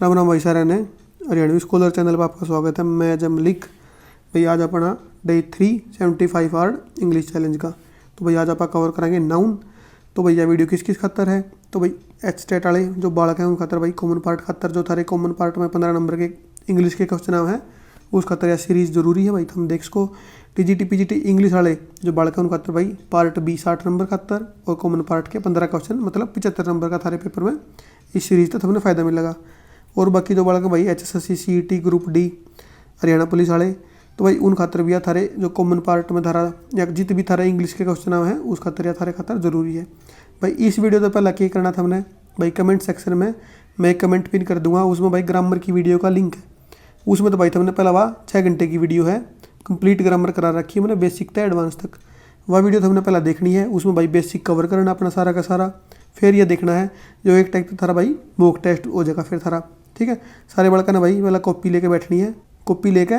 राम राम भाई सारे ने हरियाणवी स्कॉलर चैनल पर आपका स्वागत है। मैं जमलिक भाई। आज अपना डे 375 हार्ड इंग्लिश चैलेंज का। तो भाई आज आप कवर कराएंगे नाउन। तो भैया वीडियो किस किस खातर है, तो भाई एच स्टेट वाले जो बालक हैं उन खातर भाई कॉमन पार्ट खातर जो थारे कॉमन पार्ट में 15 नंबर के इंग्लिश के क्वेश्चन है उस खातर यह सीरीज़ जरूरी है भाई। हम देख सको टीजीटी पीजीटी इंग्लिश वाले जो बालक हैं उन खातर भाई पार्ट बी 60 नंबर खातर और कॉमन पार्ट के 15 क्वेश्चन मतलब 75 नंबर का थारे पेपर में इस सीरीज़ तक हमने फ़ायदा मिलेगा। और बाकी जो बालक भाई HSSC CET group D Haryana police वाले तो भाई उन खातर भी थारे जो कॉमन पार्ट में धारा या जित भी थारे इंग्लिश के क्वेश्चन है उस खातर या थारे खातर जरूरी है भाई। इस वीडियो तो पहला क्या करना था हमने भाई, कमेंट सेक्शन में मैं कमेंट पिन कर दूंगा, उसमें भाई ग्रामर की वीडियो का लिंक है। उसमें तो भाई हमने पहला वह 6 घंटे की वीडियो है, कंप्लीट ग्रामर करा रखी है मैंने बेसिक से एडवांस तक। वह वीडियो तो हमने पहला देखनी है, उसमें भाई बेसिक कवर करना अपना सारा का सारा। फिर ये देखना है जो एक टाइप थारा भाई मॉक टेस्ट हो जाएगा फिर थारा, ठीक है। सारे बड़का ना भाई पहला कॉपी लेके बैठनी है, कॉपी लेके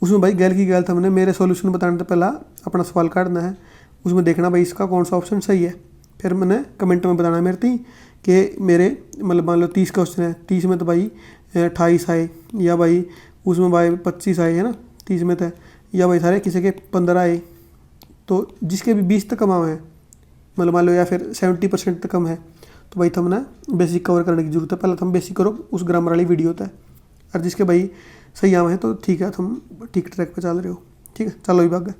उसमें भाई गैल की गैल हमने मेरे सॉल्यूशन बताने से पहला अपना सवाल काटना है, उसमें देखना भाई इसका कौन सा ऑप्शन सही है। फिर मैंने कमेंट में बताना मेरे थी कि मेरे मतलब मान लो 30 क्वेश्चन है, 30 में तो भाई 28 आए या भाई उसमें भाई 25 आए है ना 30 में तो, या भाई सारे किसी के 15 आए, तो जिसके भी 20 तक कम आए हैं मतलब मान लो या फिर 70% तक कम है तो भाई हमने बेसिक कवर करने की जरूरत है। पहले हम बेसिक करो उस ग्रामर वाली वीडियो होता है, और जिसके भाई सही आवे हैं तो ठीक है तुम ठीक ट्रैक पे चल रहे हो, ठीक है। चलो भाग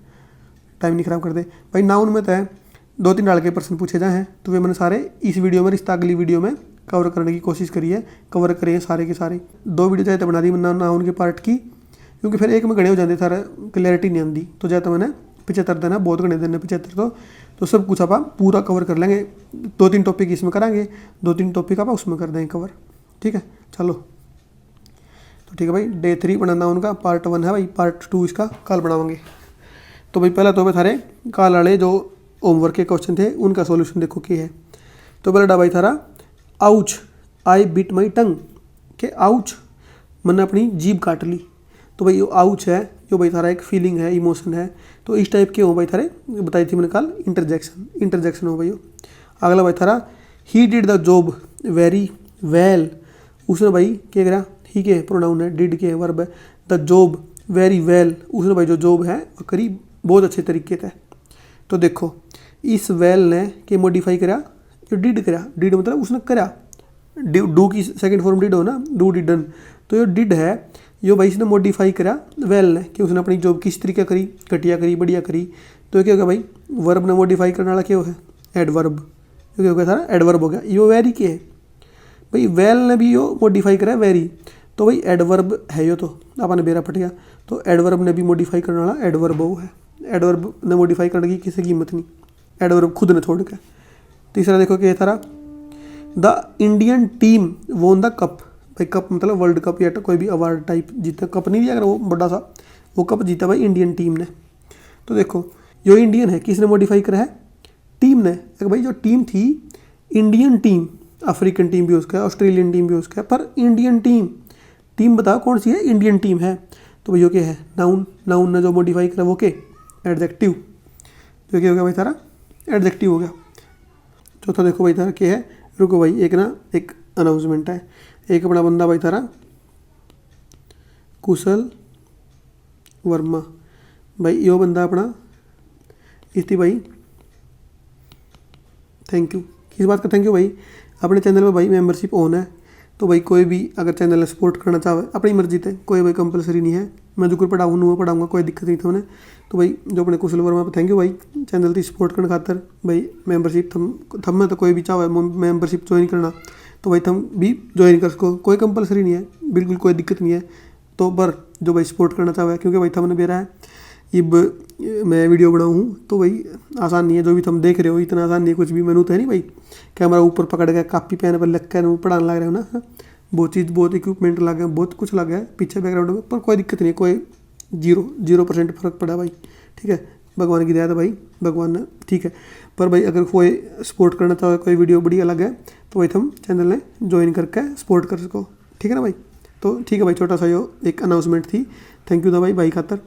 टाइम नहीं खराब कर दे भाई। नाउन में तो है 2-3 डाल के प्रश्न पूछे जाए हैं तो वे मैंने सारे इस वीडियो में रिश्ता अगली वीडियो में कवर करने की कोशिश करी है, कवर करे सारे के सारे। 2 वीडियो चाहे तो बना दी मैंने नाउन के पार्ट की, क्योंकि फिर एक में गणे हो जाते सारा क्लैरिटी नहीं आती, तो चाहे तो मैंने 75 देना बहुत गणे देने 75 तो सब कुछ आप पूरा कवर कर लेंगे। 2-3 टॉपिक इसमें कराएंगे, 2-3 टॉपिक आप उसमें कर देंगे कवर, ठीक है। चलो तो ठीक है भाई, डे 3 बनाना उनका पार्ट 1 है भाई, पार्ट 2 इसका कल बनाएंगे। तो भाई पहला तो भाई थारे कल वाले जो होमवर्क के क्वेश्चन थे उनका सॉल्यूशन देखो क्या है। तो पहला भाई थारा आउच आई बिट माई टंग के आउच मैंने अपनी जीभ काट ली। तो भाई ये आउच है जो भाई थारा एक फीलिंग है, इमोशन है, तो इस टाइप के हो भाई थारे बताई थी मैंने कल इंटरजेक्शन हो भाई। अगला भाई थारा he did the job very well, उसने भाई क्या करा, ही के प्रोनाउन है, डिड के वर्ब है, द जॉब वेरी वेल उसने भाई जो जॉब है वो करी बहुत अच्छे तरीके से। तो देखो इस वेल ने के मॉडिफाई करा जो डिड करा, डिड मतलब उसने करा, डू की सेकंड फॉर्म डिड हो ना, डू डिडन, तो ये डिड है यो भाई इसने मॉडिफाई करा वेल ने कि उसने अपनी जॉब किस तरीके करी, घटिया करी बढ़िया करी। तो क्या होगा भाई वर्ब ने मॉडिफाई करने वाला क्या है एडवर्ब, क्या हो गया सारा एडवर्ब हो गया। यो वेरी क्या है भाई, वेल ने भी यो मॉडिफाई करा वेरी, तो भाई एडवर्ब है यो, तो आपने बेरा फट गया। तो एडवर्ब ने भी मॉडिफाई करने वाला एडवर्ब वो है, एडवर्ब ने मॉडिफाई करने की किसी कीमत नहीं, एडवर्ब खुद ने छोड़ के। तीसरा देखो क्या थारा the Indian team won the cup, भाई कप मतलब वर्ल्ड कप या तो कोई भी अवार्ड टाइप जीता, कप नहीं दिया अगर वो बड़ा सा वो कप जीता भाई इंडियन टीम ने। तो देखो जो इंडियन है किसने मॉडिफाई करा है, टीम ने। भाई जो टीम थी इंडियन टीम, अफ्रीकन टीम भी उसका है, ऑस्ट्रेलियन टीम भी उसका है, पर इंडियन टीम बताओ कौन सी है, इंडियन टीम है। तो भाई क्या है नाउन, नाउन ने जो मॉडिफाई करा वो के एडजेक्टिव, जो क्या हो गया भाई तारा एडजेक्टिव हो गया। चौथा देखो भाई तारा क्या है, रुको भाई एक ना एक अनाउंसमेंट है, एक अपना बंदा भाई तारा कुशल वर्मा, भाई यो बंदा अपना इतनी भाई थैंक यू, किस बात का थैंक यू भाई, अपने चैनल में भाई मेंबरशिप ऑन है। तो भाई कोई भी अगर चैनल सपोर्ट करना चाहे अपनी मर्जी से, कोई भाई कंपलसरी नहीं है, मैं जो कोई पढ़ाऊँगा कोई दिक्कत नहीं था उन्हें। तो भाई जो अपने कुशल वर्मा पर थैंक यू भाई चैनल की सपोर्ट करने खातर। भाई मेंबरशिप थम में तो कोई भी चाहे मेंबरशिप ज्वाइन करना तो भाई तुम भी ज्वाइन कर सको, कोई कंपलसरी नहीं है, बिल्कुल कोई दिक्कत नहीं है। तो पर जो भाई सपोर्ट करना चाहे क्योंकि भाई तुमने मेरा है इब मैं वीडियो बनाऊँ हूँ तो भाई आसान नहीं है, जो भी तुम देख रहे हो इतना आसान नहीं है कुछ भी। मैंने तो है नहीं भाई कैमरा ऊपर पकड़ के कापी पेन पर लग कर पढ़ाने लग रहे हो ना, बहुत चीज़ बहुत इक्विपमेंट लग गया, बहुत कुछ लग गया है पीछे बैकग्राउंड में, पर कोई दिक्कत नहीं है, कोई 0% फर्क पड़ा भाई, ठीक है। भगवान की दया है भाई, भगवान ने ठीक है। पर भाई अगर कोई सपोर्ट करना चाहे कोई वीडियो बढ़िया लगे तो भाई तुम चैनल में ज्वाइन करके सपोर्ट कर सको, ठीक है ना भाई। तो ठीक है भाई छोटा सा यो एक अनाउंसमेंट थी, थैंक यू था भाई खातर।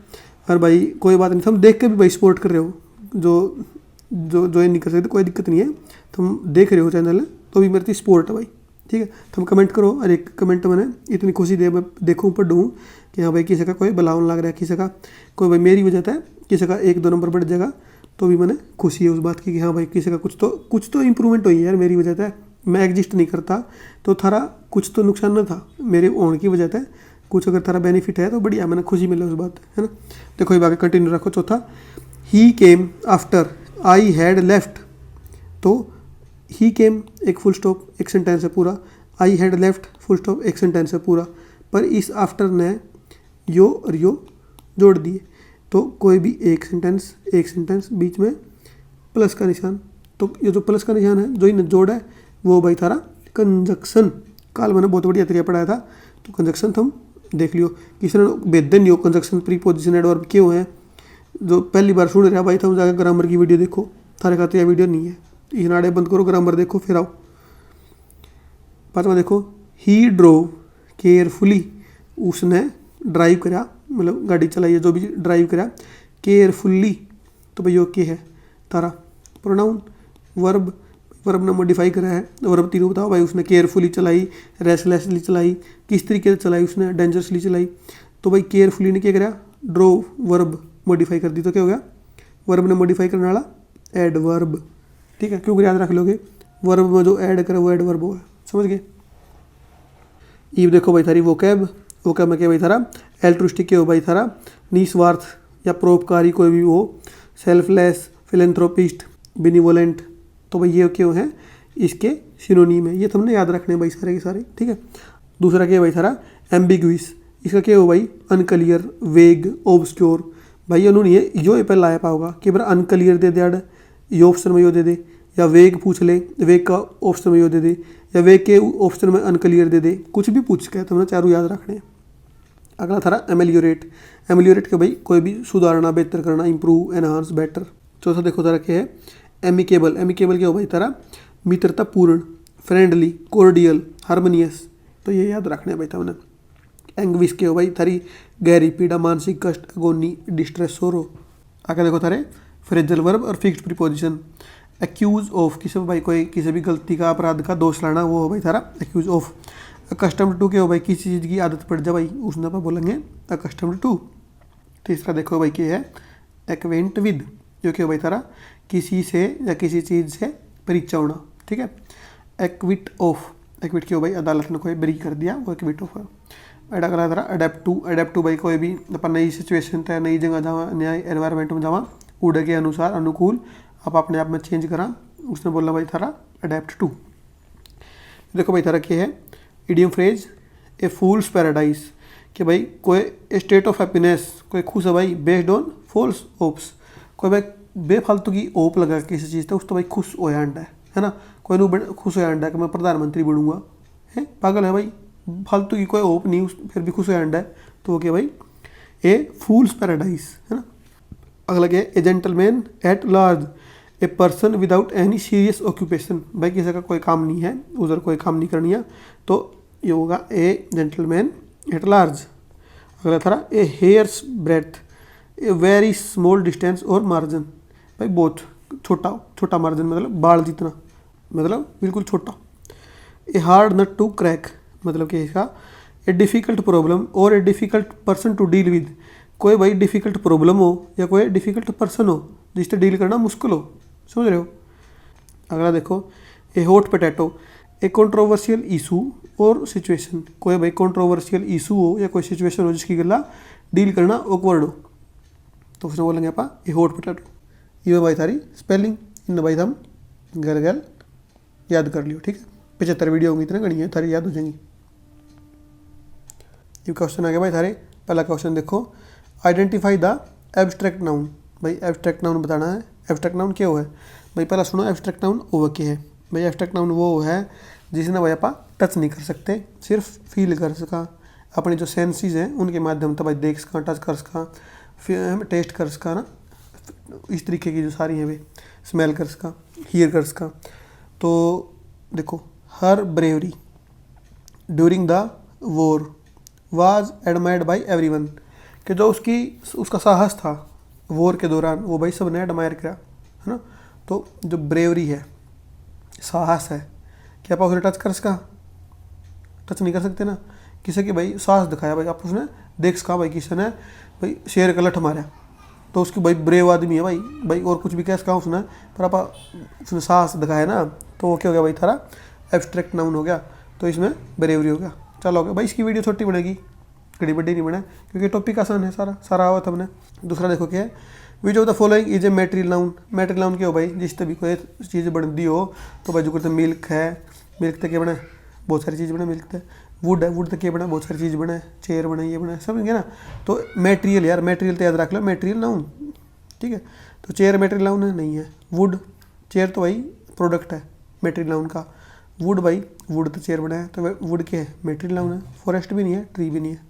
और भाई कोई बात नहीं, तुम देख के भी भाई सपोर्ट कर रहे हो, जो ज्वाइन नहीं कर सकते कोई दिक्कत नहीं है, तुम देख रहे हो चैनल तो भी मेरी सपोर्ट है भाई, ठीक है। तो हम कमेंट करो, और एक कमेंट मैंने इतनी खुशी दे देखूँ पढ़ूँ कि हाँ भाई किसी का कोई बलावन लग रहा है, किसी का कोई भाई मेरी वजह से किसी का 1-2 नंबर बढ़ जाएगा, तो भी मैंने खुशी है उस बात की कि हाँ भाई किसी का कुछ तो इम्प्रूवमेंट हुई है यार मेरी वजह से। मैं एग्जिस्ट नहीं करता तो थारा कुछ तो नुकसान न था, मेरे होने की वजह से कुछ अगर थारा बेनिफिट है तो बढ़िया, मैंने खुशी मिले उस बात है ना। देखो ये बाकी कंटिन्यू रखो। चौथा, he came after I had left. तो ही केम एक फुल स्टॉप एक सेंटेंस है पूरा, आई हैड लेफ्ट फुल स्टॉप एक सेंटेंस है पूरा, पर इस आफ्टर ने यो और यो जोड़ दिए। तो कोई भी एक सेंटेंस बीच में प्लस का निशान, तो ये जो प्लस का निशान है जो इन्हें जोड़ा है वो भाई थारा कंजक्शन। कल मैंने बहुत बढ़िया तरीका पढ़ाया था, तो कंजक्शन तुम देख लियो। किसी ने बेदन नहीं हो कंजक्शन प्रीपोजिशन एडवर्ब क्यों है, जो पहली बार सुन रहा भाई तुम जाकर ग्रामर की वीडियो देखो, थारे खाते यह वीडियो नहीं है, ये नाड़े बंद करो, ग्रामर देखो फिर आओ। पाँचवा देखो, ही ड्रोव केयरफुली, उसने ड्राइव करा मतलब गाड़ी चलाई है, जो भी ड्राइव करा केयरफुली, तो भाई यो क्या है तारा प्रोनाउन। वर्ब ने मॉडिफाई करा है, वर्ब तीनों बताओ भाई, उसने केयरफुली चलाई, रेस्टलेसली चलाई, किस तरीके से चलाई, उसने डेंजरसली चलाई। तो भाई केयरफुली ने क्या करा, ड्रोव वर्ब मॉडिफाई कर दी, तो क्या हो गया वर्ब ने मॉडिफाई करने वाला एडवर्ब। ठीक है, क्योंकि याद रख लोगे वर्ब में जो ऐड करे वो एडवर्ब हो, समझ गए। ये देखो भाई थारी वोकैब में क्या भाई थारा एल्ट्रुस्टिक के हो भाई थारा निस्वार्थ या परोपकारी कोई भी हो, सेल्फलेस, फिलेंथ्रोपिस्ट, बेनिवोलेंट, तो भाई ये क्यों है इसके सिनोनीम है, ये तुमने याद रखने भाई सारे के सारे। ठीक है। दूसरा क्या है भाई थारा एम्बिग्विस, इसका क्या हो भाई अनक्लियर, वेग, ऑब्सक्योर। भाई उन्होंने यो पहले आया पाओगा कि बार अनक्लियर दे दे, यो ऑप्शन में यो दे दे, या वेग पूछ ले, वेग का ऑप्शन में यो दे दे, या वेग के ऑप्शन में अनक्लियर दे दे, कुछ भी पूछ के तुमने चारों याद रखने। अगला थारा एमेलियोरेट के भाई कोई भी सुधारना, बेहतर करना, इंप्रूव, एनहांस, बेटर। चौथा देखो तारा क्या है एमिकेबल क्या हो भाई तारा मित्रता पूर्ण, फ्रेंडली, कोर्डियल, हार्मोनियस, तो ये याद रखने भाई तुमने। एंग्विश के हो भाई थारी गहरी पीड़ा, मानसिक कष्ट, अगोनी, डिस्ट्रेस, सोरो। आगे देखो थारे फ्रेजल वर्ब और फिक्स्ड प्रीपोजिशन। एक्यूज ऑफ, किसी भाई कोई किसी भी गलती का अपराध का दोष लाना, वो हो भाई थारा एक्यूज ऑफ। अकस्टम्ड टू के हो भाई किसी चीज़ की आदत पड़ जाए भाई, उसने पर बोलेंगे अकस्टम्ड टू। तीसरा देखो भाई क्या है एक्वेंट विद, जो कि हो भाई थारा किसी से या किसी चीज़ से परिचय होना। ठीक है। एक्विट की हो भाई अदालत ने कोई बरी कर दिया, वो एक्विट ऑफ है। अगला थारा अडेप्ट टू भाई कोई भी अपन नई सिचुएशन था, नई जगह जावा, नया एनवायरमेंट में जावा, उड़ के अनुसार अनुकूल आप अपने आप में चेंज करा, उसने बोला भाई थारा अडेप्ट टू। देखो भाई थारा क्या है इडियम फ्रेज ए फूल्स पैराडाइज, कि भाई कोई स्टेट ऑफ हैप्पीनेस, कोई खुश है भाई बेस्ड ऑन फॉल्स होप्स, कोई भाई बेफालतू की ओप लगा किसी चीज़ तक उस तो भाई खुश हो जाता है ना। कोई नू खुश हो जाता है कि मैं प्रधानमंत्री बनूंगा, है पागल है भाई, फालतू की कोई होप नहीं फिर भी खुश हो जाता है, तो वो क्या भाई ए फूल्स पैराडाइज है ना। अगला क्या है ए gentleman at large, a person without any serious occupation, भाई किसी का कोई काम नहीं है, उधर कोई काम नहीं करनी है, तो ये होगा ए जेंटलमैन एट लार्ज। अगला था a hair's breadth, a very small distance और मार्जिन, भाई बहुत छोटा मार्जिन मतलब बाल जितना, मतलब बिल्कुल छोटा। A hard nut to crack, मतलब कि इसका ए डिफ़िकल्ट प्रॉब्लम और a difficult person to deal with, कोई भाई डिफ़िकल्ट प्रॉब्लम हो या कोई डिफ़िकल्ट पर्सन हो जिससे डील करना मुश्किल हो, समझ रहे हो। अगला देखो ए हॉट पोटैटो, ए कंट्रोवर्शियल इशू और सिचुएशन, कोई भाई कंट्रोवर्शियल इशू हो या कोई सिचुएशन हो जिसकी गला डील करना ऑकवर्ड हो, तो उसने बोलेंगे आप ए हॉट पोटैटो। ये भाई थारी स्पेलिंग, इन भाई हम घर याद कर लियो। ठीक है, 75 वीडियो होंगी इतना गणी है थारी याद हो जाएंगी। ये क्वेश्चन आ गया भाई थारे। पहला क्वेश्चन देखो आइडेंटिफाई द एब्स्ट्रैक्ट नाउन, भाई एब्स्ट्रैक्ट नाउन बताना है। एब्स्ट्रैक्ट नाउन क्या है भाई, पहला सुनो एब्स्ट्रैक्ट नाउन वो क्या है भाई। एब्स्ट्रैक्ट नाउन वो है जिसने भाई आप टच नहीं कर सकते, सिर्फ फील कर सका, अपने जो सेंसेस हैं उनके माध्यम से भाई देख सका, टच कर सका, फिर हम टेस्ट कर सका ना, इस तरीके की जो सारी हैं वे स्मेल कर सका, हियर कर सका। तो देखो her bravery during the war was admired by everyone, कि जो उसका साहस था वॉर के दौरान वो भाई सब ने एडमायर किया है ना। तो जो ब्रेवरी है, साहस है, क्या आप उसे टच कर सका, टच नहीं कर सकते ना। किसी की भाई साहस दिखाया भाई, आप उसने देख सका भाई किसी ने भाई शेर का लठ मारा, तो उसकी भाई ब्रेव आदमी है भाई, भाई और कुछ भी कह सका उसने, पर आप उसने साहस दिखाया ना, तो वो क्या हो गया भाई, थारा एब्स्ट्रैक्ट नाउन हो गया। तो इसमें ब्रेवरी हो गया। चलो हो गया भाई, इसकी वीडियो छोटी बनेगी, बड़ी बड़ी नहीं बने, क्योंकि टॉपिक आसान है, सारा सारा आवत हमने। दूसरा देखो क्या है, which of the following is a material noun. Material noun क्या हो भाई, जिस तभी कोई चीज़ बनती हो, तो भाई जो करते मिल्क है, मिल्क तक क्या बने, बहुत सारी चीज़ बने, मिल्क तक वुड है, वुड तक क्या बना, बहुत सारी चीज़ बने, चेयर बने, ये बने, समझ गए ना। तो मेटेरियल यार, मेटेरियल तो याद रख लो, मेटेरियल नाउन, ठीक है। तो चेयर मेटेरियल नाउन है नहीं है, वुड चेयर तो भाई प्रोडक्ट है मेटेरियल नाउन का, वुड भाई वुड तो चेयर बना है, तो वुड क्या है, मेटेरियल नाउन है। फॉरेस्ट भी नहीं है, ट्री भी नहीं है।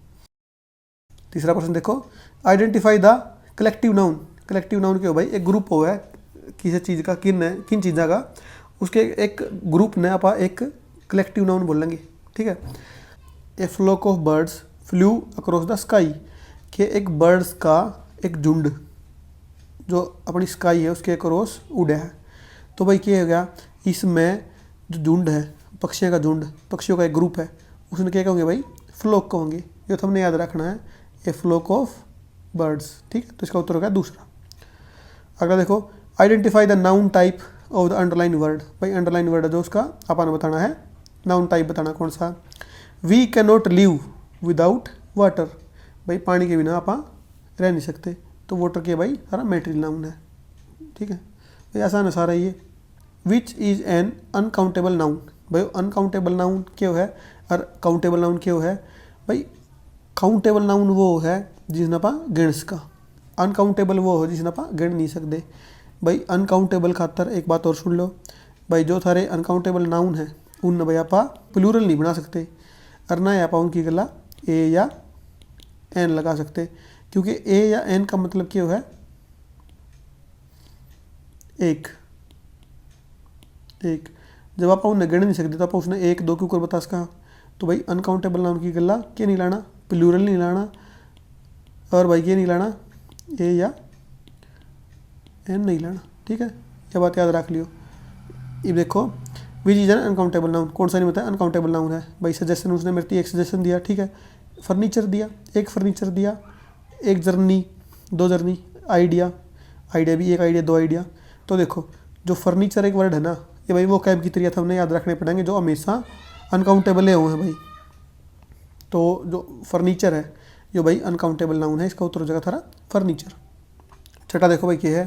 तीसरा क्वेश्चन देखो, identify the collective noun. Collective noun क्या हो भाई, एक ग्रुप हो है किसी चीज़ का, किन चीज़ों का, उसके एक ग्रुप ने आप एक कलेक्टिव नाउन बोलेंगे, ठीक है। A flock of birds flew across the sky, कि एक बर्ड्स का एक झुंड जो अपनी स्काई है उसके अक्रॉस उड़ा है। तो भाई क्या हो गया, इसमें जो झुंड है, पक्षियों का झुंड, पक्षियों का एक ग्रुप है, उसने क्या कहोगे भाई, फ्लॉक कहोगे। ये तो हमने याद रखना है, ए फ्लॉक ऑफ बर्ड्स, ठीक है। तो इसका उत्तर हो गया दूसरा। अगला देखो, identify the noun type of the underline word. भाई अंडरलाइन वर्ड है जो उसका अपन बताना है, नाउन टाइप बताना कौन सा। We can not live without water, भाई पानी के बिना आप रह नहीं सकते, तो वाटर के भाई सारा मेटेरियल नाउन है, ठीक है भाई, आसान है सारा ये। Which is an uncountable noun, भाई अनकाउंटेबल नाउन क्यों है और काउंटेबल नाउन क्यों है। भाई काउंटेबल नाउन वो है जिसने आप गिण सका, अनकाउंटेबल वो हो जिसने आप गिण नहीं सकते। भाई अनकाउंटेबल खातर एक बात और सुन लो भाई, जो थारे अनकाउंटेबल नाउन है उन भाई आप प्लूरल नहीं बना सकते, और ना आप उनकी गला ए या एन लगा सकते, क्योंकि ए या एन का मतलब क्या है, एक एक। जब आप उन्हें गिन नहीं सकते तो आप उसने एक दो क्यों कर बता सका। तो भाई अनकाउंटेबल नाउन की गला क्या नहीं लाना, प्लूरल नहीं लाना, और भाई ये नहीं लाना, ए या एन नहीं लाना, ठीक है। यह बात याद रख लियो। ये देखो, which is an uncountable noun, कौन सा नहीं बताया, अनकाउंटेबल नाउन है भाई। सजेशन उसने मेरे एक सजेशन दिया, ठीक है। फर्नीचर दिया, एक फर्नीचर दिया, एक जर्नी, दो जर्नी, आइडिया, आइडिया भी एक आइडिया, दो आइडिया। तो देखो जो फर्नीचर एक वर्ड है ना, ये भाई वो कैब की तरीका था, हमने याद रखने पड़ेंगे जो हमेशा अनकाउंटेबल हुए हैं भाई। तो जो फर्नीचर है जो भाई अनकाउंटेबल नाउन है, इसका उत्तर हो जाएगा थारा फर्नीचर। छठा देखो भाई क्या है,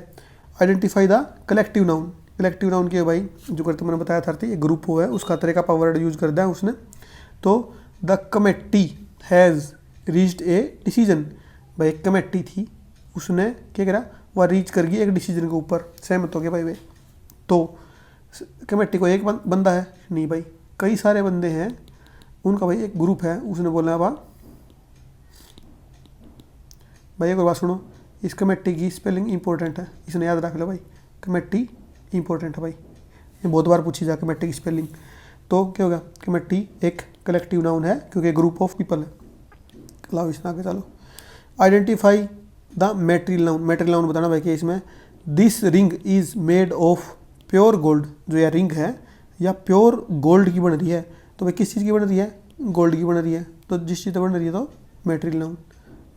identify the collective noun. Collective noun के भाई जो करते मैंने बताया था, एक ग्रुप हो है उसका तरीका का वर्ड यूज कर दिया है उसने। तो the committee has reached a decision, भाई एक कमेटी थी उसने क्या करा, वह रीच कर गई एक डिसीजन के ऊपर, सहमत हो गए भाई वे। तो कमेटी को एक बंदा है नहीं भाई, कई सारे बंदे हैं, उनका भाई एक ग्रुप है, उसने बोला भाई एक और बात सुनो, इस कमेटी की स्पेलिंग इंपॉर्टेंट है, इसने याद रख लो भाई, कमेटी इंपॉर्टेंट है भाई, ये बहुत बार पूछी जा कमेटी की स्पेलिंग। तो क्या होगा, कमेटी एक कलेक्टिव नाउन है क्योंकि ग्रुप ऑफ पीपल है। लाओ इसमें आगे चलो, identify the material noun. Material noun बताना भाई कि इसमें this ring is made of pure gold, जो यह रिंग है या प्योर गोल्ड की बन रही है। तो भाई किस चीज़ की बन रही है, गोल्ड की बन रही है, तो जिस चीज़ की बन रही है तो मेटेरियल नाउन।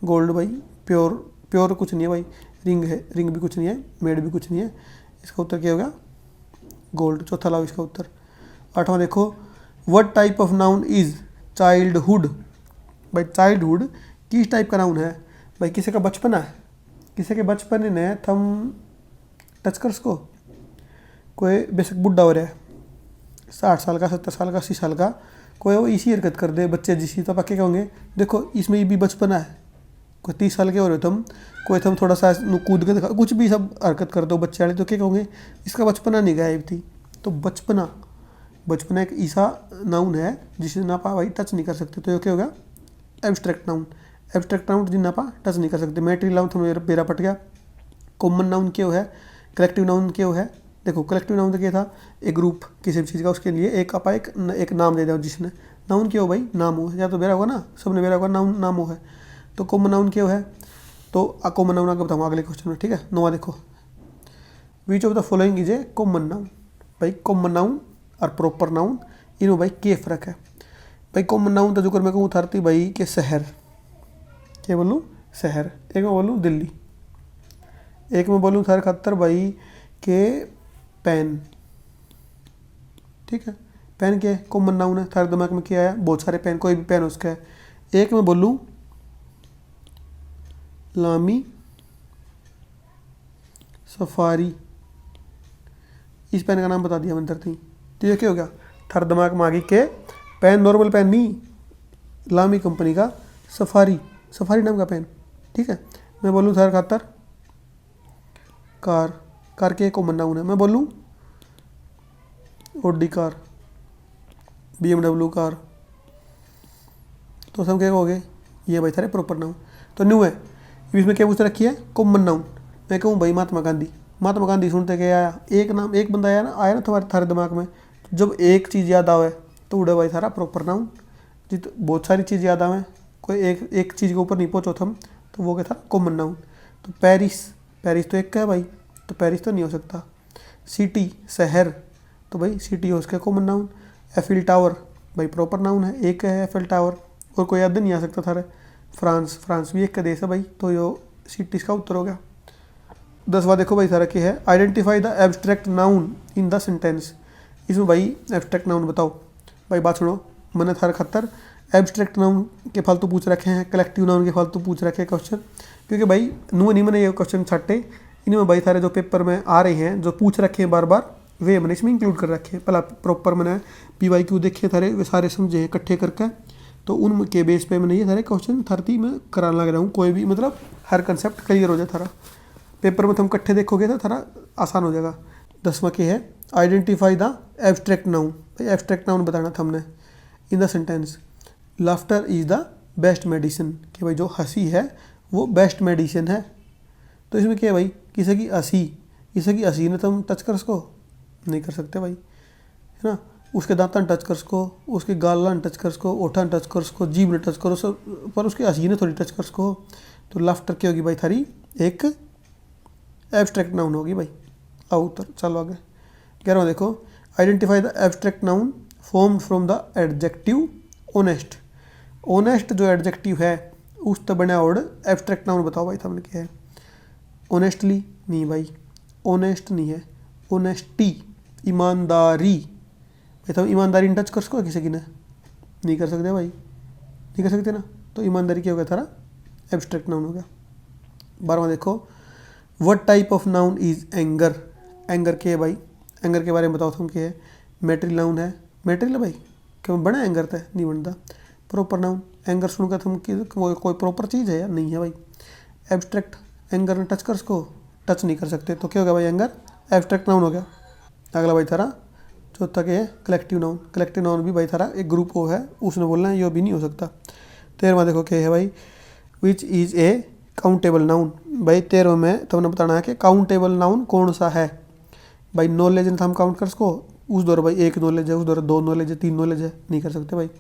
गोल्ड भाई प्योर, प्योर कुछ नहीं है भाई, रिंग है, रिंग भी कुछ नहीं है, मेड भी कुछ नहीं है, इसका उत्तर क्या होगा, गोल्ड। चौथा लाओ इसका उत्तर। आठवां देखो, what type of noun is childhood. भाई चाइल्डहुड किस टाइप का नाउन है, भाई किसी का बचपना है, किसी के बचपन ने थम टच कर सको, कोई बेशक बुढ़ा हो रहा है 60 साल का, 70 साल का, 80 साल का, कोई वो इसी हरकत कर दे बच्चे जिसी, तो आप क्या कहोगे, देखो इसमें भी बचपना है। कोई 30 साल के हो रहे हो तुम, कोई तुम थोड़ा सा कूद के दिखा, कुछ भी सब हरकत कर दो बच्चे वाले, तो क्या कहोगे, इसका बचपना नहीं गायब थी। तो बचपना, बचपना एक ऐसा नाउन है जिसे ना आप भाई टच नहीं कर सकते, तो ये क्या होगा, एब्स्ट्रैक्ट नाउन। एब्स्ट्रैक्ट नाउन जिन्हें आप टच नहीं कर सकते। मेटेरियल नाउन तो मेरा पट गया। कॉमन नाउन क्यों है, कलेक्टिव नाउन क्यों है। देखो कलेक्टिव नाउन तो क्या था, एक ग्रुप किसी भी चीज़ का, उसके लिए एक आपा एक नाम दे दो जिसने। नाउन क्यों भाई, नाम हो, या तो बेरा होगा ना, सबने बेरा होगा, नाउन नाम हो है। तो कॉमन नाउन क्यों है, तो कॉमन नाउन आगे बताऊँगा अगले क्वेश्चन में, ठीक है। नोवा देखो, which of the following is a common noun. भाई कॉमन नाउन और प्रॉपर नाउन इनमें भाई क्या फ़र्क है। भाई कॉमन नाउन तो जो कर मैं कहूँ थारती भाई के शहर, क्या बोलूँ शहर, एक मैं बोलूँ दिल्ली, एक मैं बोलूँ थार खातर भाई के पेन, ठीक है। पेन क्या है, कॉमन नाउन है, थारे दिमाग में क्या है, बहुत सारे पेन, कोई भी पेन उसका है। एक मैं बोलूँ लामी सफारी, इस पेन का नाम बता दिया मैंने धरती, तो ये क्या हो गया, थारे दिमाग में आगे के पेन, नॉर्मल पेन नहीं, लामी कंपनी का सफारी, सफारी नाम का पेन, ठीक है। मैं बोलूँ थार खातर कार, कार के कॉमन नाउन है, मैं बोलूँ ऑडी कार, BMW कार, तो सब क्या हो गए, ये भाई थारे प्रॉपर नाउन। तो न्यू है, इसमें क्या पूछ रखी है, कॉमन नाउन। मैं कहूँ भाई महात्मा गांधी, महात्मा गांधी सुनते क्या आया, एक नाम, एक बंदा आया ना तुम्हारे थारे दिमाग में, जब एक चीज़ याद आवे तो उड़े भाई थारा प्रॉपर नाउन। जित बहुत सारी चीज़ याद आवे, कोई एक चीज़ के ऊपर नहीं पहुँचो थम, तो वो क्या था कॉमन नाउन। तो पेरिस, पेरिस तो एक का है भाई, तो पेरिस तो नहीं हो सकता। सिटी शहर, तो भाई सिटी हो उसका कॉमन नाउन। एफिल टावर भाई प्रॉपर नाउन है, एक है एफिल टावर, और कोई याद नहीं आ सकता थारे। फ्रांस, फ्रांस भी एक का देश है भाई, तो यो सिटीज़ का उत्तर हो गया। 10वां देखो भाई सारा क्या है, identify the abstract noun in the sentence. इसमें भाई एब्स्ट्रैक्ट नाउन बताओ। भाई बात सुनो, मैंने थारा खत्तर एब्स्ट्रैक्ट नाउन के फालतू पूछ रखे हैं, कलेक्टिव नाउन के फालतू पूछ रखे हैं क्वेश्चन, क्योंकि भाई नुआ नहीं मैंने ये क्वेश्चन छाटे, इनमें भाई थारे जो पेपर में आ रहे हैं, जो पूछ रखे हैं बार बार, वे मैंने इसमें इंक्लूड कर रखे हैं। पहला प्रॉपर मैंने PYQ देखे थारे, वे सारे समझे हैं इकट्ठे करके, तो उनके बेस पे मैंने ये सारे क्वेश्चन 30 में कराने लग रहा हूँ। कोई भी मतलब हर कंसेप्ट क्लियर हो जाए थारा, पेपर में तुम इकट्ठे देखोगे तो थारा आसान हो जाएगा। 10वां के है आइडेंटिफाई द एब्स्ट्रैक्ट नाउन। भाई एब्स्ट्रैक्ट नाउन बताना था हमने in the sentence. Laughter is the best medicine, कि भाई जो हंसी है वो बेस्ट मेडिसिन है। तो इसमें क्या है भाई, किसी की हंसी, किसी की हंसी ने तुम टच कर सको नहीं कर सकते भाई, है ना। उसके दांतन टच कर सको, उसके गालन टच कर सको, ओठन टच कर सको, जीभ ने टच करो सब, पर उसकी हंसी ने थोड़ी टच कर सको। तो लाफ्टर क्या होगी भाई थारी एक एब्स्ट्रैक्ट नाउन होगी भाई। आओ उत्तर, चलो आगे। 11वां देखो, identify the abstract noun formed from the adjective honest. Honest जो एडजेक्टिव है उस तो बना वर्ड एब्स्ट्रैक्ट नाउन बताओ भाई तुमने क्या है। ऑनेस्टली नहीं भाई, ऑनेस्ट नहीं है, ऑनेस्टी, ईमानदारी। भाई तुम ईमानदारी ने टच कर सको किसी की ने नहीं कर सकते भाई, नहीं कर सकते ना, तो ईमानदारी क्या हो गया थारा एब्स्ट्रैक्ट नाउन हो गया। 12वां देखो, what type of noun is anger. Anger क्या है भाई, एंगर के बारे में बताओ तुम क्या है। मैटेरियल नाउन है, मैटेरियल भाई क्यों बना एंगर तो नहीं बनता। प्रॉपर नाउन, एंगर सुनकर तुम कोई प्रॉपर चीज़ है या नहीं है भाई। एब्स्ट्रैक्ट, एंगर ने टच कर सको, टच नहीं कर सकते, तो क्या हो गया भाई एंगर एब्स्ट्रैक्ट नाउन हो गया। अगला भाई थारा चौथा क्या है, कलेक्टिव नाउन। कलेक्टिव नाउन भी भाई थारा एक ग्रुप हो है, उसने बोलना है, ये भी नहीं हो सकता। 13वां देखो क्या है भाई, which is a countable noun. भाई 13वें में तुमने बताना है कि काउंटेबल नाउन कौन सा है। भाई नॉलेज ने हम काउंट कर सको, उस दौर भाई एक नॉलेज है, उस दौर 2 नॉलेज है, 3 नॉलेज है, नहीं कर सकते भाई।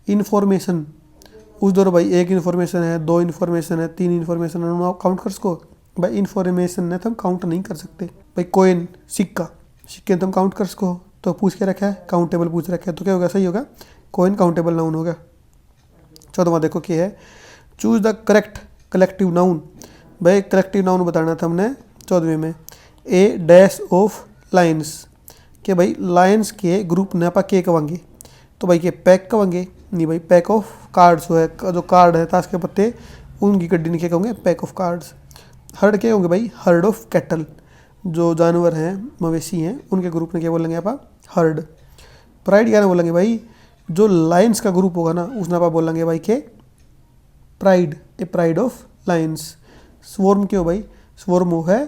इन्फॉर्मेशन, उस दौर भाई 1 इन्फॉर्मेशन है, 2 इन्फॉर्मेशन है, 3 इन्फॉर्मेशन है, आप काउंट कर सको। भाई इन्फॉर्मेशन ने तुम काउंट नहीं कर सकते। भाई कोइन, सिक्का, सिक्के तुम काउंट कर सको, तो पूछ के रखा है काउंटेबल पूछ रखा है, तो क्या होगा सही होगा, कोइन काउंटेबल नाउन होगा। 14वां देखो क्या है, choose the correct collective noun. भाई कलेक्टिव नाउन बताना था हमने 14वें में। ए डैश ऑफ लाइन्स, कि भाई लाइन्स के ग्रुप ने आप के कहेंगे, तो भाई के पैक कहेंगे नहीं भाई, पैक ऑफ कार्ड्स है, जो कार्ड है ताश के पत्ते उनकी गड्डी नहीं क्या कहोगे, पैक ऑफ कार्ड्स। हर्ड क्या होंगे भाई, हर्ड ऑफ कैटल, जो जानवर हैं मवेशी हैं उनके ग्रुप में क्या बोलेंगे आप हर्ड। प्राइड क्या ना बोलेंगे भाई, जो लाइन्स का ग्रुप होगा ना उसने आप बोलेंगे भाई के pride, A pride of lines. Swarm क्यों भाई, स्वॉर्म वो है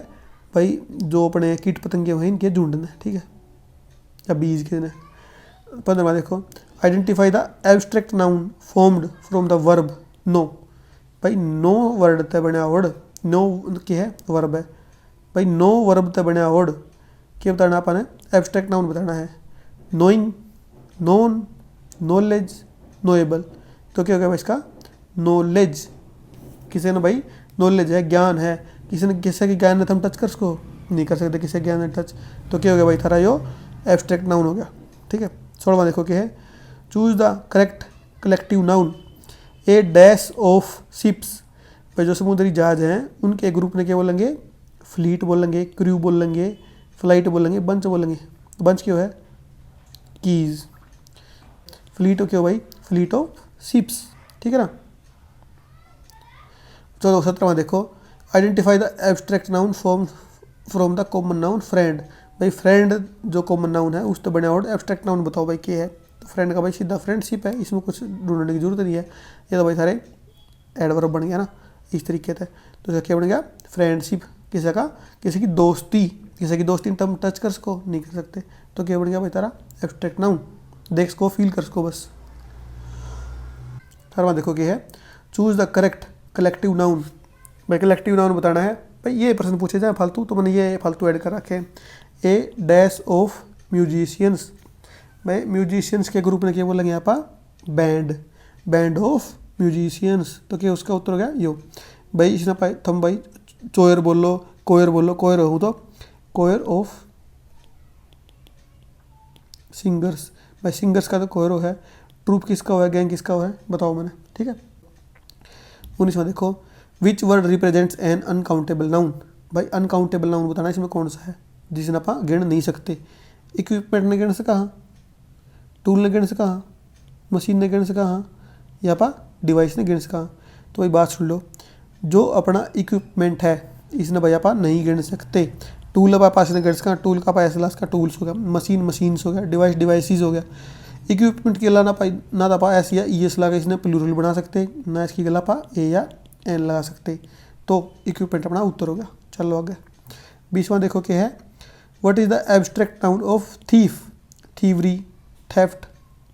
भाई जो अपने कीट पतंगे हैं इनके झुंड ने, ठीक है, या बीज के ने। 15वां देखो, identify the abstract noun formed from the verb know. भाई नो वर्ड ते बना वर्ड, नो क्या है वर्ब है भाई, नो वर्ब ते बना वर्ड क्या बताना आपने, एब्स्ट्रैक्ट नाउन बताना है। नोइंग, नोन, नॉलेज, नोएबल, तो क्या हो गया भाई इसका नॉलेज। किसी ने भाई नॉलेज है, ज्ञान है, किसी ने किसी के ज्ञान ने तुम टच कर सको नहीं कर सकते, किसी ज्ञान ने टच, तो क्या हो गया भाई थारा यो एब्स्ट्रैक्ट नाउन हो गया, ठीक है। 16वां देखो क्या है, choose the correct collective noun, A dash of ships, भाई जो समुद्री जहाज हैं उनके ग्रुप ने क्या बोलेंगे, फ्लीट बोलेंगे, क्रू बोलेंगे, फ्लाइट बोलेंगे, बंच बोलेंगे। बंच क्यों है, कीज। फ्लीट क्यों भाई, फ्लीट ऑफ शिप्स, ठीक है ना। 17वां देखो, identify the abstract noun from the common noun friend, भाई फ्रेंड जो कॉमन नाउन है उस तो बने और एब्स्ट्रैक्ट नाउन बताओ भाई क्या है। तो फ्रेंड का भाई सीधा फ्रेंडशिप है, इसमें कुछ ढूंढने की जरूरत नहीं है, ये तो भाई सारे एडवर्ब बन गया ना इस तरीके से। तो इसका क्या बन गया, फ्रेंडशिप। किसी का, किसी की दोस्ती, किसी की दोस्ती तुम टच कर सको नहीं कर सकते, तो क्या बन गया भाई तारा एब्स्ट्रैक्ट नाउन, देख सको फील कर सको बस। 18वां देखो क्या है, choose the correct collective noun, भाई कलेक्टिव नाउन बताना है। भाई ये प्रश्न पूछे जाए फालतू, तो मैंने ये फालतू ऐड कर रखे। ए डैश ऑफ म्यूजिशियंस, भाई म्यूजिशियंस के ग्रुप ने क्या बोलेंगे यहाँ पर, बैंड, बैंड ऑफ म्यूजिशियंस, तो क्या उसका उत्तर हो गया यो। भाई इसने भाई तुम भाई चोयर बोलो, कोयर बोलो, कोयर हो तो कोयर ऑफ सिंगर्स, भाई सिंगर्स का तो कोयर है। ट्रूप किसका हुआ है, गैंग किसका हुआ है बताओ मैंने, ठीक है। 19वां देखो, which word represents an uncountable noun, भाई अनकाउंटेबल नाउन बताना इसमें कौन सा है जिसे आप गिन नहीं सकते। इक्विपमेंट ने गिन सका, टूल ने गिन सका, मशीन ने गिन सका, या पा डिवाइस ने गिन सका। तो भाई बात सुन लो, जो अपना इक्विपमेंट है इसने भाई आप नहीं गिन सकते। टूल अब पास ने गिन सका, टूल का पास का टूल्स हो गया, मशीन मशीन्स हो गया, डिवाइस डिवाइसिस हो गया। इक्विपमेंट के अलावा ना तो पा एस या ई एस लगा इसने प्लूरल बना सकते, ना इसकी गला पा ए या एन लगा सकते, तो इक्विपमेंट अपना उत्तर हो गया। चलो आगे 20वां देखो क्या है, what is the abstract noun of thief, thievery, theft,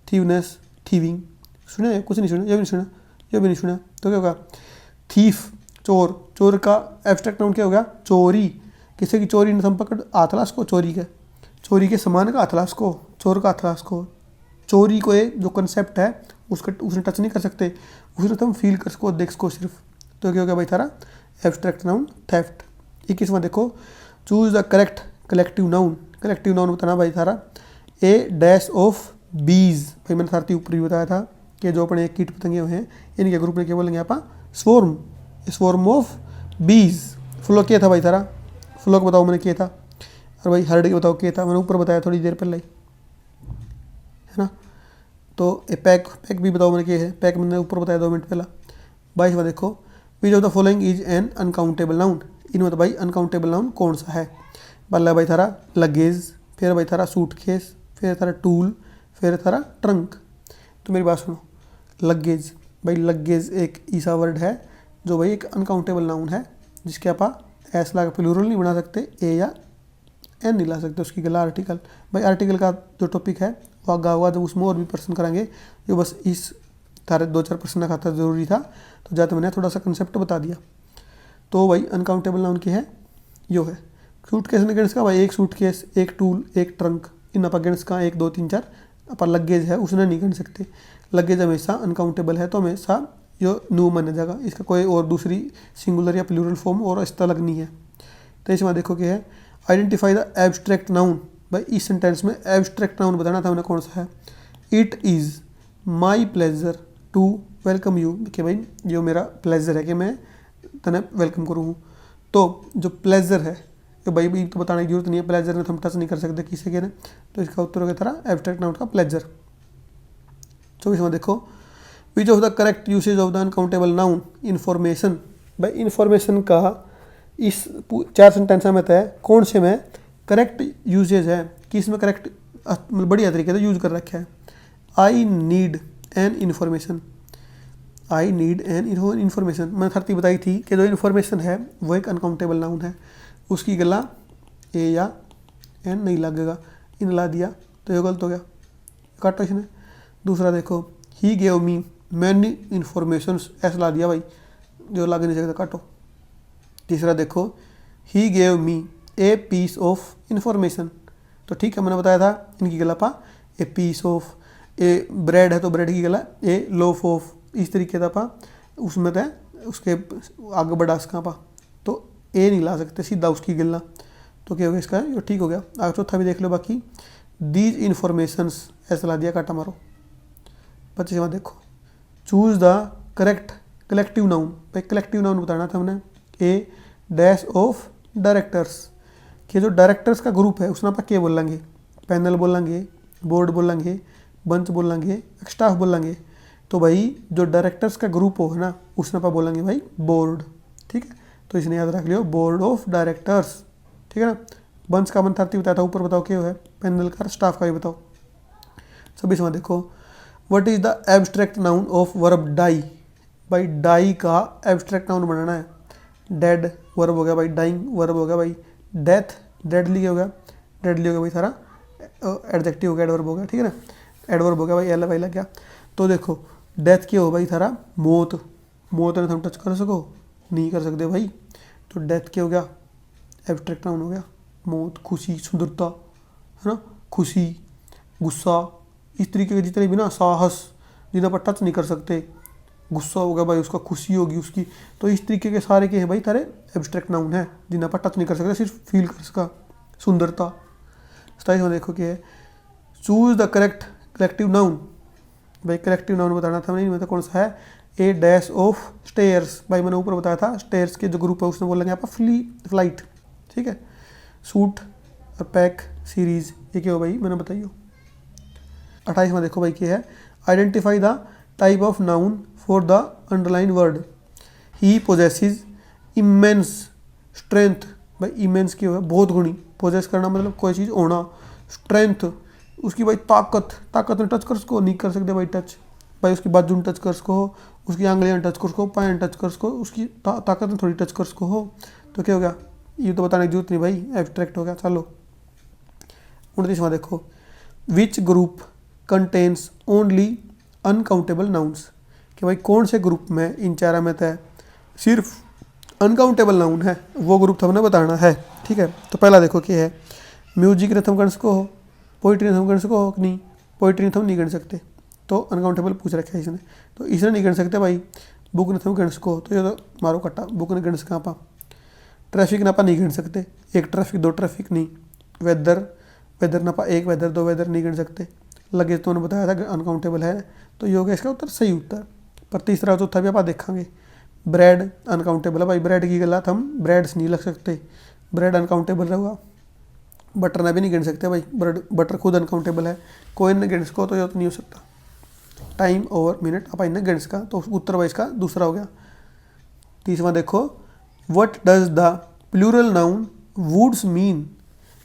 thiefness, thieving. सुने कुछ नहीं सुना, ये भी नहीं सुना, ये भी नहीं सुना, तो क्या होगा, थीफ चोर, चोर का एब्स्ट्रैक्ट नाउन क्या हो गया, चोरी। किसी की चोरी ने हम पकड़ आतलाश को, चोरी के सामान का आतलाश को, चोर का आतलाश को। चोरी को एक जो कंसेप्ट है उसका उसने टच नहीं कर सकते, उसने तुम फील कर सको, देख सको सिर्फ, तो क्या हो गया भाई थारा एब्स्ट्रैक्ट नाउन थेफ्ट। 21वां देखो, choose the correct collective noun, collective noun बताना भाई थारा ए डैश ऑफ बीज, भाई मैंने सारथी ऊपर ही बताया था कि जो अपने कीट पतंगे हुए हैं इनके ग्रुप में क्या बोलेंगे आप, स्वॉर्म, स्वॉर्म ऑफ बीज। फ्लोक क्या था भाई थारा, फ्लोक बताओ मैंने किया था, और भाई हर्ड बताओ क्या था, मैंने ऊपर बताया थोड़ी देर पहले, है ना। तो ए पैक, पैक भी बताओ मैंने क्या है, पैक मैंने ऊपर बताया 2 मिनट पहला। 22वां देखो, which of the following is an uncountable noun, इनमें तो भाई अनकाउंटेबल नाउन कौन सा है। पहला भाई थारा लगेज, फिर भाई थारा सूटकेस, फिर थारा टूल, फिर थारा ट्रंक। तो मेरी बात सुनो, लगेज, भाई लगेज एक ऐसा वर्ड है जो भाई एक अनकाउंटेबल नाउन है जिसके आप एस ला प्लूरल नहीं बना सकते, ए या एन नहीं ला सकते, उसकी गला आर्टिकल। भाई आर्टिकल का जो टॉपिक है वो आगा हुआ, जब उसमें और भी प्रश्न कराएंगे, जो बस इस तारे 2-4 प्रश्न खाता ज़रूरी था, तो जाते मैंने थोड़ा सा कंसेप्ट बता दिया। तो भाई अनकाउंटेबल नाउन की है यो है। सूटकेस ने गिनस का भाई एक सूटकेस, एक टूल, एक ट्रंक, इन आप गिनस का 1 2 3 4। अपन लगेज है उसने नहीं गिन सकते, लगेज हमेशा अनकाउंटेबल है, तो हमेशा यो न्यू माना जाएगा, इसका कोई और दूसरी सिंगुलर या प्लूरल फॉर्म और इस अलग नहीं है। तो इसमें देखो क्या है, आइडेंटिफाई द एब्स्ट्रैक्ट नाउन, भाई इस सेंटेंस में एब्स्ट्रैक्ट नाउन बताना था उन्हें कौन सा है। It is my pleasure to welcome you, कि भाई जो मेरा प्लेजर है कि मैं तने वेलकम करूँ। तो जो प्लेजर है तो भाई भी तो बताने की जरूरत नहीं है, प्लेजर ने तो हम टच नहीं कर सकते किसी के ने, तो इसका उत्तर हो गया तरह एब्स्ट्रैक्ट नाउन का प्लेजर। 24वां देखो, which of the correct usage of the uncountable noun information, भाई इन्फॉर्मेशन का इस 4 सेंटेंस में है कौन से में करेक्ट यूजेज है, कि इसमें करेक्ट बढ़िया तरीके से यूज कर रखा है। I need an information, I need an information, मैंने थर्टी बताई थी कि जो इन्फॉर्मेशन है वो एक अनकाउंटेबल नाउन है, उसकी गला ए या एन नहीं लगेगा, इन ला दिया तो ये गलत हो गया, काटो इसने। दूसरा देखो, he gave me many information, ऐसा ला दिया भाई जो लग नहीं सकता, काटो। तीसरा देखो, he gave me a piece of information, तो ठीक है मैंने बताया था इनकी गला पा a piece of, a bread है तो ब्रेड की गला ए लोफ ऑफ, इस तरीके का पा उसमें तो उसके आगे बढ़ा सका पा, तो ए नहीं ला सकते सीधा उसकी गला, तो क्या हो गया इसका ये ठीक हो गया। आगे चौथा भी देख लो, बाकी दीज इन्फॉर्मेशंस ऐसा ला दिया, काटा मारो। 25वां देखो, choose the correct collective noun. भाई कलेक्टिव नाउन बताना था हमने। ए डैश ऑफ डायरेक्टर्स, कि जो डायरेक्टर्स का ग्रुप है उसमें आप क्या बोलेंगे, पैनल बोलेंगे, बोर्ड बोलेंगे, बंच बोलेंगे, स्टाफ बोलेंगे। तो भाई जो डायरेक्टर्स का ग्रुप हो है ना उसमें आप बोलेंगे भाई बोर्ड। ठीक है, तो इसने याद रख लियो बोर्ड ऑफ डायरेक्टर्स। ठीक है ना। बंच का 130 बताया था, ऊपर बताओ क्या है, पैनल का, स्टाफ का भी बताओ। 26वां देखो, what is the abstract noun of verb die. भाई डाई का एब्स्ट्रैक्ट नाउन बनाना है। डेड वर्ब हो गया भाई, डाइंग वर्ब हो गया भाई, डेथ डेडली हो गया, डेडली हो गया भाई सारा एडजेक्टिव हो गया, एडवर्ब हो गया। ठीक है ना, एडवर्ब हो गया भाई, एल वाई लग गया। तो देखो डेथ क्या हो भाई सारा मौत, मौत ने तुम टच कर सको नहीं कर सकते भाई, तो डेथ क्या हो गया, एब्स्ट्रैक्ट नाउन हो गया। मौत, खुशी, सुंदरता, है ना, खुशी, गुस्सा, इस तरीके के जितने भी ना, साहस जिन्हें पर टच नहीं कर सकते, गुस्सा हो गया भाई उसका, खुशी होगी उसकी, तो इस तरीके के सारे के हैं भाई तारे एब्स्ट्रैक्ट नाउन है जिन्हें पर टच नहीं कर सकते, सिर्फ फील कर सका। सुंदरता। 27वां देखो क्या है, choose the correct collective noun. भाई कलेक्टिव नाउन बताना था नहीं, मतलब कौन सा है, ए डैश ऑफ स्टेयर्स। भाई मैंने ऊपर बताया था स्टेयर्स के जो ग्रुप है उसमें बोलेंगे आप फ्लाइट। ठीक है, सूट और पैक सीरीज, ये क्या हो भाई मैंने बताइए। 28वां देखो भाई क्या है, identify the type of noun for the underline word. He possesses immense strength. भाई इमेंस क्या है, बहुत गुणी, पोजेस करना मतलब कोई चीज़ होना, स्ट्रेंथ उसकी भाई ताकत, ताकत में टच कर सको नहीं कर सकते भाई टच, भाई उसकी बाजू में टच कर सको, उसकी आंगलियां टच कर सको, पाएं टच कर सको, उसकी ताकत में थोड़ी टच कर सको हो, तो क्या हो गया, ये तो बताने की जरूरत नहीं भाई, एब्स्ट्रैक्ट हो गया। चलो 29वां देखो, which group contains only uncountable nouns. कि भाई कौन से ग्रुप में इन चारों में तय सिर्फ अनकाउंटेबल नाउन है, वो ग्रुप हमने बताना है। ठीक है, तो पहला देखो क्या है, म्यूजिक रिथम गण सको हो, पोइट्री रिथम गण सको हो कि नहीं, पोइट्री रिथम नहीं गण सकते, तो अनकाउंटेबल पूछ रखा है इसने, तो इसने नहीं गण सकते भाई। बुक रिथम गण सको, तो ये तो मारो कट्टा, बुक ने गण सका आप। ट्रैफिक नापा नहीं गिन सकते, एक ट्रैफिक दो ट्रैफिक नहीं। वेदर, वेदर नापा एक वेदर दो वेदर नहीं गिन सकते। लगेज तो उन्होंने बताया था अनकाउंटेबल है, तो ये हो गया इसका उत्तर, सही उत्तर। पर तीसरा चौथा भी आप देखेंगे। ब्रेड अनकाउंटेबल है भाई, ब्रेड की गलत हम ब्रेड से नहीं लग सकते, ब्रेड अनकाउंटेबल रहेगा। बटर ना भी नहीं गिन सकते भाई, ब्रेड बटर खुद अनकाउंटेबल है, कोई ने गिन सको तो ये तो नहीं हो सकता। टाइम ओवर मिनट आप इन्हें गिन सका, तो उत्तर भाई इसका दूसरा हो गया। 30वां देखो, what does the plural noun woods mean.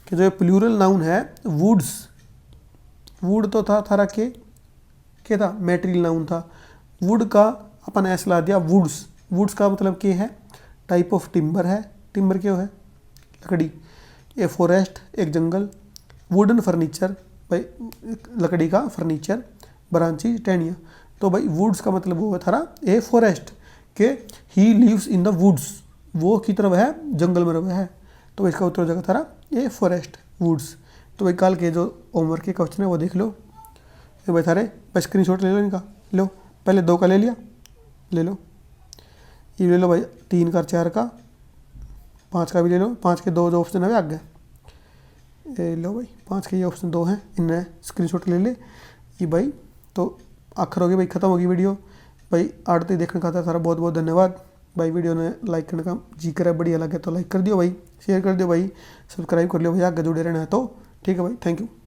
कि जो प्लूरल नाउन है वुड्स, वुड तो था थारा के क्या था, मेटेरियल नाउन था, वुड का अपन ऐसा ला दिया वुड्स। वुड्स का मतलब क्या है, टाइप ऑफ टिम्बर है, टिम्बर क्या है लकड़ी, ए फॉरेस्ट एक जंगल, वुडन फर्नीचर भाई लकड़ी का फर्नीचर, ब्रांची टहनियाँ। तो भाई वुड्स का मतलब वो है थारा ए फॉरेस्ट, के he lives in the woods, वो की तरफ है जंगल में रहा है, तो इसका उत्तर हो जाएगा थारा ए फॉरेस्ट वुड्स। तो भाई कल के जो होमवर्क के क्वेश्चन है वो देख लो, ये भाई थारे भाई स्क्रीनशॉट ले लो इनका, लो पहले 2 का ले लिया, ले लो ये ले लो भाई 3 का 4 का 5 का भी ले लो, 5 के 2 जो ऑप्शन है आगे, ये लो भाई 5 के ये ऑप्शन 2 हैं, इन्हें स्क्रीनशॉट ले ले ये भाई। तो आखिर होगी भाई, ख़त्म होगी वीडियो भाई। आड़ती देखने का था सारा, बहुत बहुत धन्यवाद भाई। वीडियो ने लाइक करने का जी करे, बढ़िया लगे तो लाइक कर दियो भाई, शेयर कर दियो भाई, सब्सक्राइब कर लियो भाई, आगे जुड़े रहना है तो। ठीक है भाई, थैंक यू।